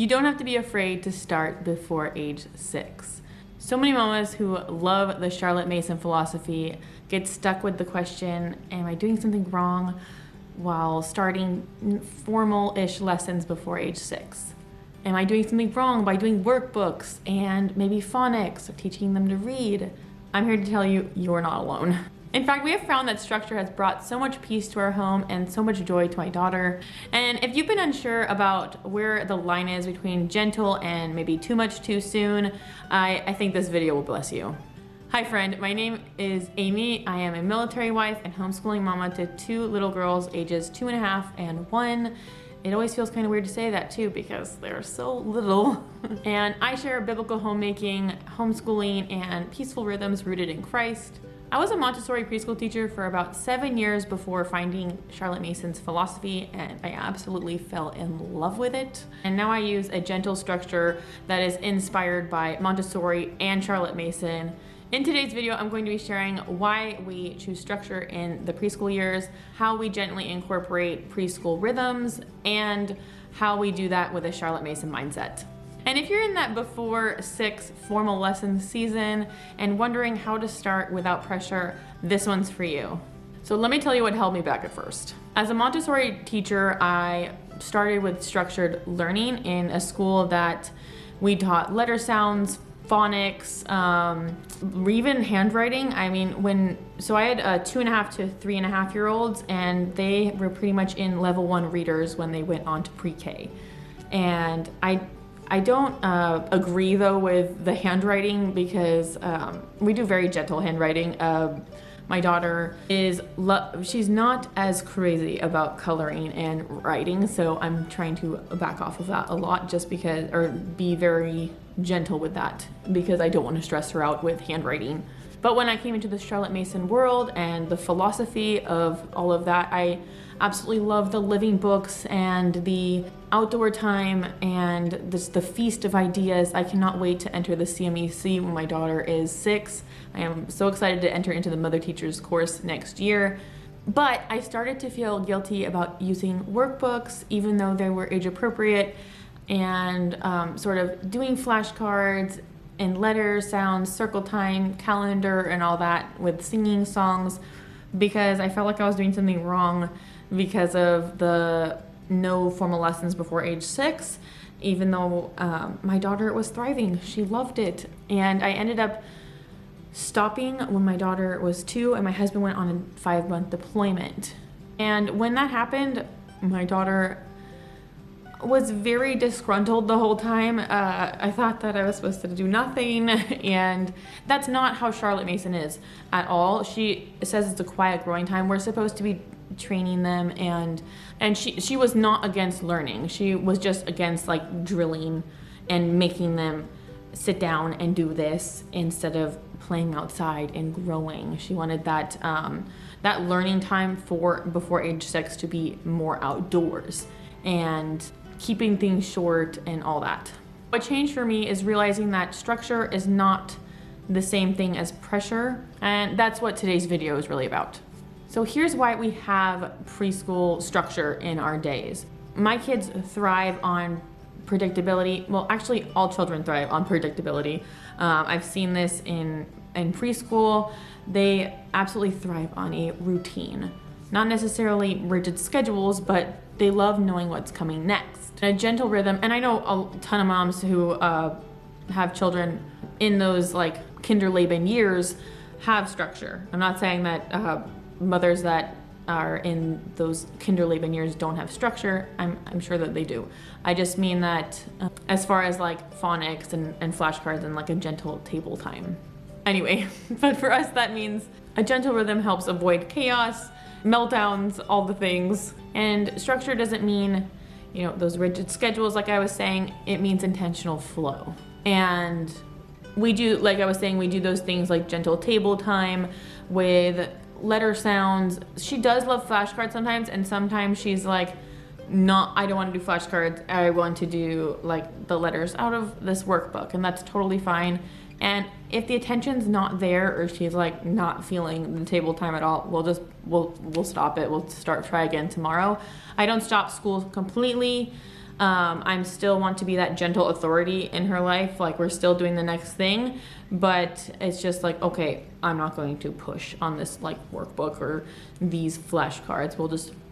You don't have to be afraid to start before age 6. So many mamas who love the Charlotte Mason philosophy get stuck with the question, am I doing something wrong while starting formal-ish lessons before age 6? Am I doing something wrong by doing workbooks and maybe phonics or teaching them to read? I'm here to tell you, you're not alone. In fact, we have found that structure has brought so much peace to our home and so much joy to my daughter. And if you've been unsure about where the line is between gentle and maybe too much too soon, I think this video will bless you. Hi friend, my name is Amy. I am a military wife and homeschooling mama to 2 little girls ages 2.5 and 1. It always feels kind of weird to say that too because they're so little. And I share biblical homemaking, homeschooling, and peaceful rhythms rooted in Christ. I was a Montessori preschool teacher for about 7 years before finding Charlotte Mason's philosophy, and I absolutely fell in love with it. And now I use a gentle structure that is inspired by Montessori and Charlotte Mason. In today's video, I'm going to be sharing why we choose structure in the preschool years, how we gently incorporate preschool rhythms, and how we do that with a Charlotte Mason mindset. And if you're in that before 6 formal lesson season and wondering how to start without pressure, this one's for you. So let me tell you what held me back at first. As a Montessori teacher, I started with structured learning in a school that we taught letter sounds, phonics, even handwriting. I mean, so I had 2.5 to 3.5 year olds, and they were pretty much in level 1 readers when they went on to pre-K. And I don't agree though with the handwriting because we do very gentle handwriting. My daughter she's not as crazy about coloring and writing, so I'm trying to back off of that a lot just because, or be very gentle with that because I don't want to stress her out with handwriting. But when I came into the Charlotte Mason world and the philosophy of all of that, I absolutely love the living books and the outdoor time and the feast of ideas. I cannot wait to enter the CMEC when my daughter is 6. I am so excited to enter into the Mother Teachers course next year. But I started to feel guilty about using workbooks, even though they were age appropriate, and sort of doing flashcards and letter sounds, circle time, calendar, and all that with singing songs, because I felt like I was doing something wrong because of the no formal lessons before age 6, even though my daughter was thriving. She loved it. And I ended up stopping when my daughter was 2 and my husband went on a 5-month deployment. And when that happened, my daughter was very disgruntled the whole time. I thought that I was supposed to do nothing, and that's not how Charlotte Mason is at all. She says it's a quiet growing time. We're supposed to be training them, and she was not against learning. She was just against like drilling and making them sit down and do this instead of playing outside and growing. She wanted that that learning time for before age 6 to be more outdoors and keeping things short and all that. What changed for me is realizing that structure is not the same thing as pressure, and that's what today's video is really about. So here's why we have preschool structure in our days. My kids thrive on predictability. Well, actually all children thrive on predictability. I've seen this in preschool. They absolutely thrive on a routine. Not necessarily rigid schedules, but they love knowing what's coming next. A gentle rhythm, and I know a ton of moms who have children in those like Kinderleben years have structure. I'm not saying that mothers that are in those Kinderleben years don't have structure. I'm sure that they do. I just mean that as far as like phonics and flashcards and like a gentle table time. Anyway, but for us that means a gentle rhythm helps avoid chaos, meltdowns, all the things. And structure doesn't mean, you know, those rigid schedules like I was saying. It means intentional flow. And we do, like I was saying, we do those things like gentle table time with letter sounds. She does love flashcards sometimes, and sometimes she's like, no, I don't want to do flashcards. I want to do like the letters out of this workbook, and that's totally fine. And if the attention's not there, or she's like not feeling the table time at all, we'll stop it. We'll try again tomorrow. I don't stop school completely. I'm still want to be that gentle authority in her life. Like, we're still doing the next thing, but it's just like, okay, I'm not going to push on this like workbook or these flashcards. We'll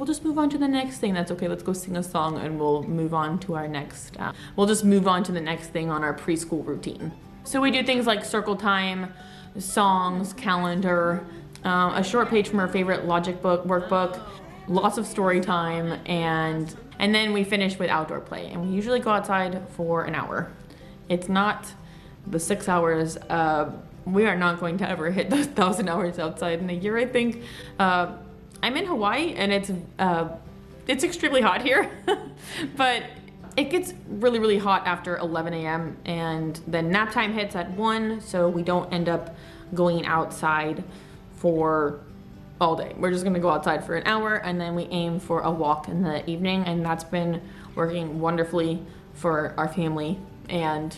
just move on to the next thing. That's okay. Let's go sing a song and we'll move on to our next, we'll just move on to the next thing on our preschool routine. So we do things like circle time, songs, calendar, a short page from her favorite logic book, workbook, lots of story time, and then we finish with outdoor play. And we usually go outside for an hour. It's not the 6 hours. We are not going to ever hit those 1,000 hours outside in a year, I think. I'm in Hawaii and it's extremely hot here, but it gets really, really hot after 11 a.m. and then nap time hits at 1, so we don't end up going outside for all day. We're just gonna go outside for an hour and then we aim for a walk in the evening, and that's been working wonderfully for our family, and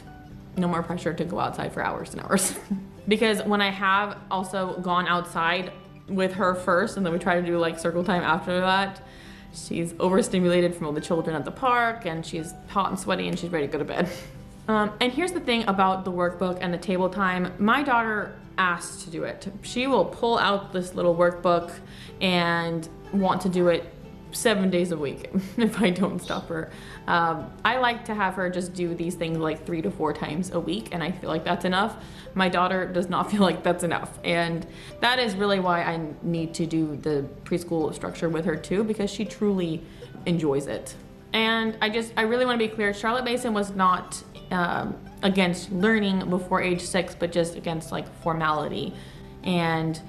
no more pressure to go outside for hours and hours. Because when I have also gone outside with her first and then we try to do like circle time after that, she's overstimulated from all the children at the park and she's hot and sweaty and she's ready to go to bed. And here's the thing about the workbook and the table time. My daughter asked to do it. She will pull out this little workbook and want to do it 7 days a week if I don't stop her. I like to have her just do these things like 3 to 4 times a week, and I feel like that's enough. My daughter does not feel like that's enough, and that is really why I need to do the preschool structure with her too, because she truly enjoys it. And I really want to be clear, Charlotte Mason was not against learning before age 6, but just against like formality and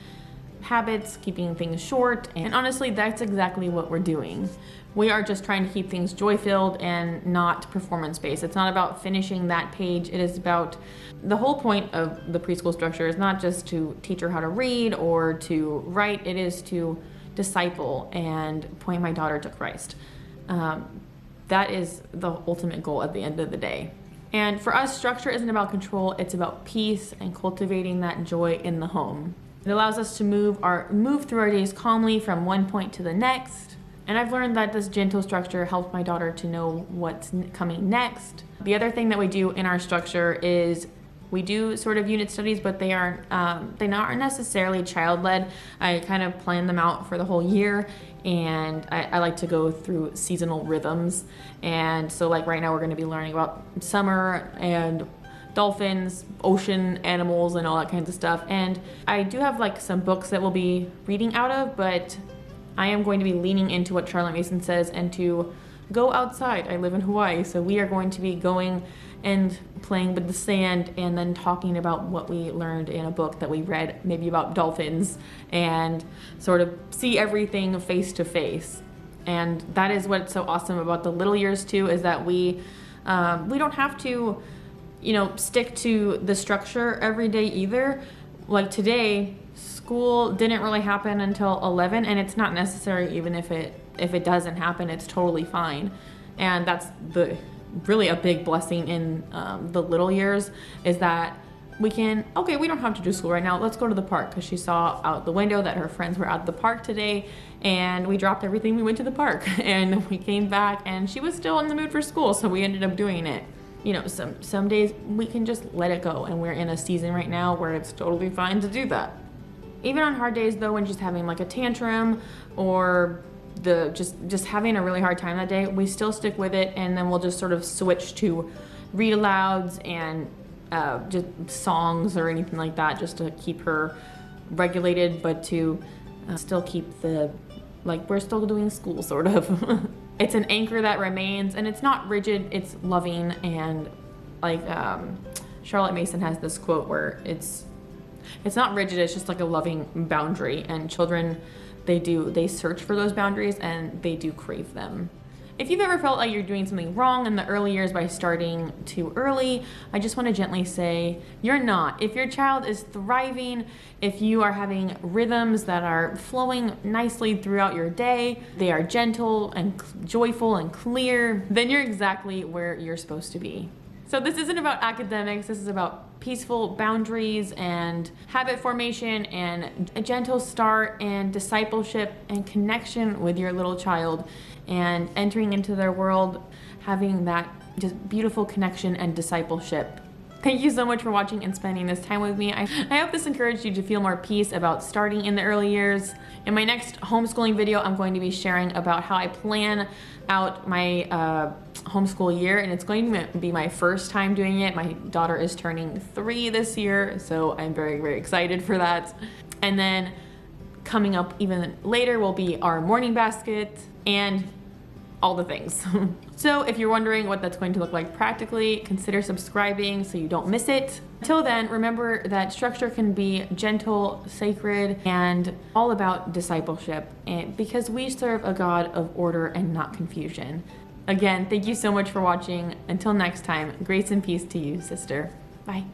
habits, keeping things short. And honestly, that's exactly what we're doing. We are just trying to keep things joy-filled and not performance-based. It's not about finishing that page. It is about, the whole point of the preschool structure is not just to teach her how to read or to write. It is to disciple and point my daughter to Christ. That is the ultimate goal at the end of the day. And for us, structure isn't about control. It's about peace and cultivating that joy in the home. It allows us to move through our days calmly from one point to the next. And I've learned that this gentle structure helps my daughter to know what's coming next. The other thing that we do in our structure is we do sort of unit studies, but they aren't necessarily child-led. I kind of plan them out for the whole year, and I like to go through seasonal rhythms. And so like right now we're going to be learning about summer and dolphins, ocean animals, and all that kinds of stuff. And I do have like some books that we'll be reading out of, but I am going to be leaning into what Charlotte Mason says and to go outside. I live in Hawaii, so we are going to be going and playing with the sand and then talking about what we learned in a book that we read, maybe about dolphins, and sort of see everything face to face. And that is what's so awesome about the little years too, is that we don't have to, stick to the structure every day either. Like today, school didn't really happen until 11, and it's not necessary. Even if it doesn't happen, it's totally fine. And that's really a big blessing in the little years, is that we don't have to do school right now. Let's go to the park, because she saw out the window that her friends were at the park today, and we dropped everything. We went to the park and we came back and she was still in the mood for school, so we ended up doing it. Some days we can just let it go, and we're in a season right now where it's totally fine to do that. Even on hard days though, when she's having like a tantrum or just having a really hard time that day, we still stick with it, and then we'll just sort of switch to read alouds and just songs or anything like that, just to keep her regulated, but to still keep we're still doing school sort of. It's an anchor that remains, and it's not rigid, it's loving. And like Charlotte Mason has this quote where it's not rigid, it's just like a loving boundary, and children, they search for those boundaries and they do crave them. If you've ever felt like you're doing something wrong in the early years by starting too early, I just want to gently say you're not. If your child is thriving, if you are having rhythms that are flowing nicely throughout your day, they are gentle and joyful and clear, then you're exactly where you're supposed to be. So this isn't about academics, this is about peaceful boundaries and habit formation and a gentle start and discipleship and connection with your little child and entering into their world, having that just beautiful connection and discipleship. Thank you so much for watching and spending this time with me. I hope this encouraged you to feel more peace about starting in the early years. In my next homeschooling video, I'm going to be sharing about how I plan out my homeschool year, and it's going to be my first time doing it. My daughter is turning 3 this year, so I'm very, very excited for that. And then coming up even later will be our morning basket and all the things. So if you're wondering what that's going to look like practically, consider subscribing so you don't miss it. Until then, remember that structure can be gentle, sacred, and all about discipleship, and because we serve a God of order and not confusion. Again, thank you so much for watching. Until next time, grace and peace to you, sister. Bye.